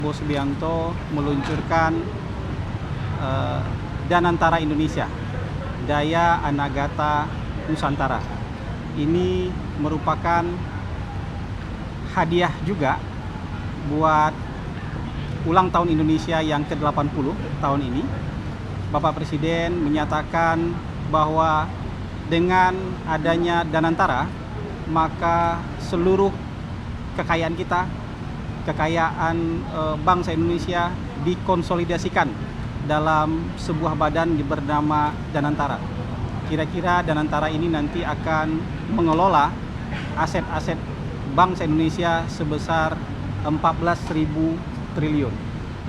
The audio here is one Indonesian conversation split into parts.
Prabowo Subianto meluncurkan Danantara Indonesia, Daya Anagata Nusantara. Ini merupakan hadiah juga buat ulang tahun Indonesia yang ke-80 tahun ini. Bapak Presiden menyatakan bahwa dengan adanya Danantara, maka seluruh kekayaan kita, kekayaan bangsa Indonesia dikonsolidasikan dalam sebuah badan bernama Danantara. Kira-kira Danantara ini nanti akan mengelola aset-aset bangsa Indonesia sebesar 14.000 triliun.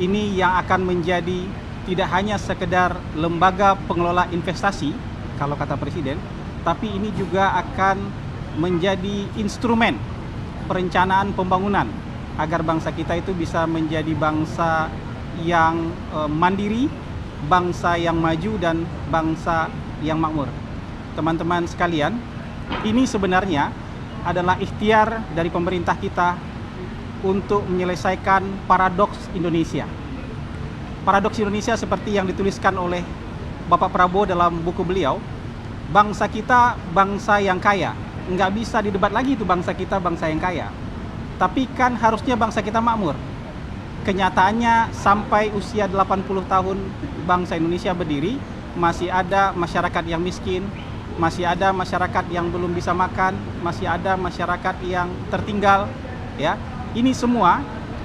Ini yang akan menjadi tidak hanya sekedar lembaga pengelola investasi, kalau kata Presiden, tapi ini juga akan menjadi instrumen perencanaan pembangunan agar bangsa kita itu bisa menjadi bangsa yang mandiri, bangsa yang maju, dan bangsa yang makmur. Teman-teman sekalian, ini sebenarnya adalah ikhtiar dari pemerintah kita untuk menyelesaikan paradoks Indonesia. Paradoks Indonesia seperti yang dituliskan oleh Bapak Prabowo dalam buku beliau, bangsa kita bangsa yang kaya. Nggak bisa didebat lagi itu bangsa kita bangsa yang kaya. Tapi kan harusnya bangsa kita makmur. Kenyataannya sampai usia 80 tahun bangsa Indonesia berdiri, masih ada masyarakat yang miskin, masih ada masyarakat yang belum bisa makan, masih ada masyarakat yang tertinggal, ya. Ini semua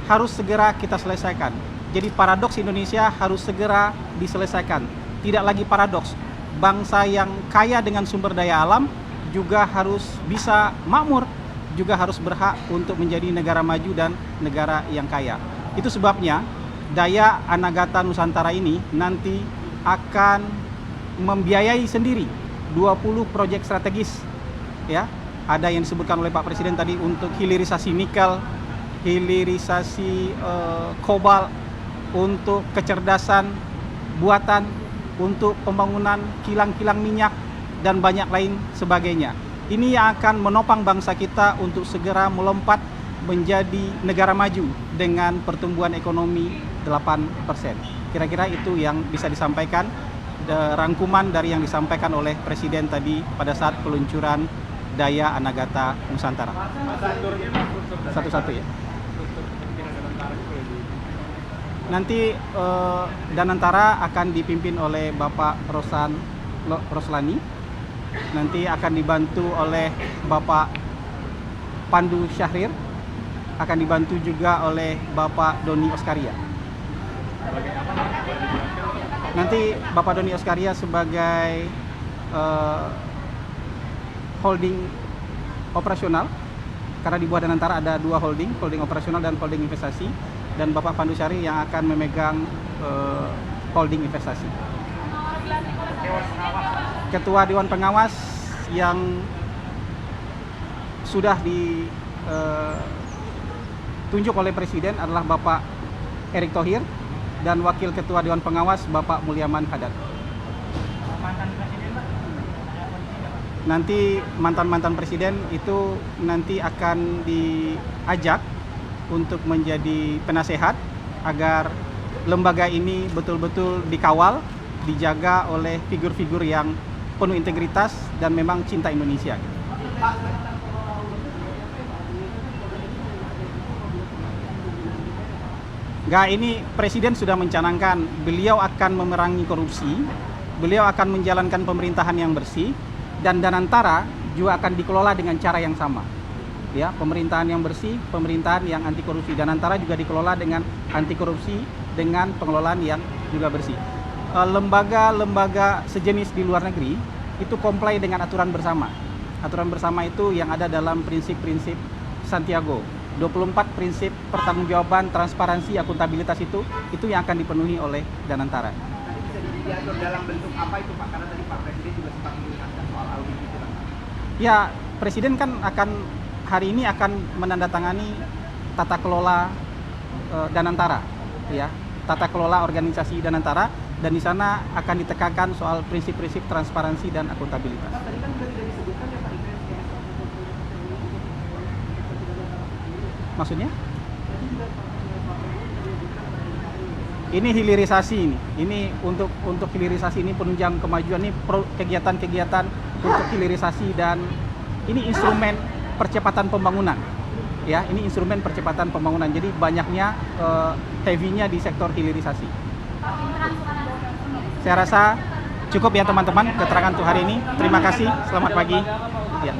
harus segera kita selesaikan. Jadi paradoks Indonesia harus segera diselesaikan. Tidak lagi paradoks, bangsa yang kaya dengan sumber daya alam juga harus bisa makmur, juga harus berhak untuk menjadi negara maju dan negara yang kaya. Itu sebabnya Daya Anagata Nusantara ini nanti akan membiayai sendiri 20 proyek strategis, ya. Ada yang disebutkan oleh Pak Presiden tadi untuk hilirisasi nikel, hilirisasi kobalt, untuk kecerdasan buatan, untuk pembangunan kilang-kilang minyak, dan banyak lain sebagainya. Ini yang akan menopang bangsa kita untuk segera melompat menjadi negara maju dengan pertumbuhan ekonomi 8%. Kira-kira itu yang bisa disampaikan, rangkuman dari yang disampaikan oleh Presiden tadi pada saat peluncuran Daya Anagata Nusantara. Satu-satu ya. Nanti Danantara akan dipimpin oleh Bapak Roslani. Nanti akan dibantu oleh Bapak Pandu Syahrir. Akan dibantu juga oleh Bapak Doni Oskaria. Nanti Bapak Doni Oskaria sebagai holding operasional, karena di bawah Danantara ada dua holding operasional dan holding investasi, dan Bapak Pandu Syahrir yang akan memegang holding investasi. Ketua Dewan Pengawas yang sudah ditunjuk oleh Presiden adalah Bapak Erick Thohir, dan Wakil Ketua Dewan Pengawas Bapak Mulyaman Hadad. Nanti mantan-mantan presiden itu nanti akan diajak untuk menjadi penasehat agar lembaga ini betul-betul dikawal, dijaga oleh figur-figur yang penuh integritas dan memang cinta Indonesia. Ini Presiden sudah mencanangkan beliau akan memerangi korupsi, beliau akan menjalankan pemerintahan yang bersih, dan Danantara juga akan dikelola dengan cara yang sama. Ya, pemerintahan yang bersih, pemerintahan yang anti korupsi. Danantara juga dikelola dengan anti korupsi, dengan pengelolaan yang juga bersih. Lembaga-lembaga sejenis di luar negeri itu comply dengan aturan bersama. Aturan bersama itu yang ada dalam prinsip-prinsip Santiago. 24 prinsip pertanggungjawaban, transparansi, akuntabilitas itu yang akan dipenuhi oleh Danantara. Bisa diatur dalam bentuk apa itu Pak? Karena tadi Pak Presiden juga sempat mengingatkan soal audit itu. Ya, Presiden kan hari ini akan menandatangani tata kelola Danantara, ya, tata kelola organisasi Danantara, dan di sana akan ditekankan soal prinsip-prinsip transparansi dan akuntabilitas. Tadi kan sudah tidak disebutkan ya Pak Maksudnya? ini hilirisasi ini untuk hilirisasi, ini penunjang kemajuan, ini kegiatan-kegiatan untuk hilirisasi, dan ini instrumen percepatan pembangunan. Ya, ini instrumen percepatan pembangunan. Jadi banyaknya heavy-nya di sektor hilirisasi. Saya rasa cukup ya teman-teman keterangan untuk hari ini. Terima kasih. Selamat pagi. Ya.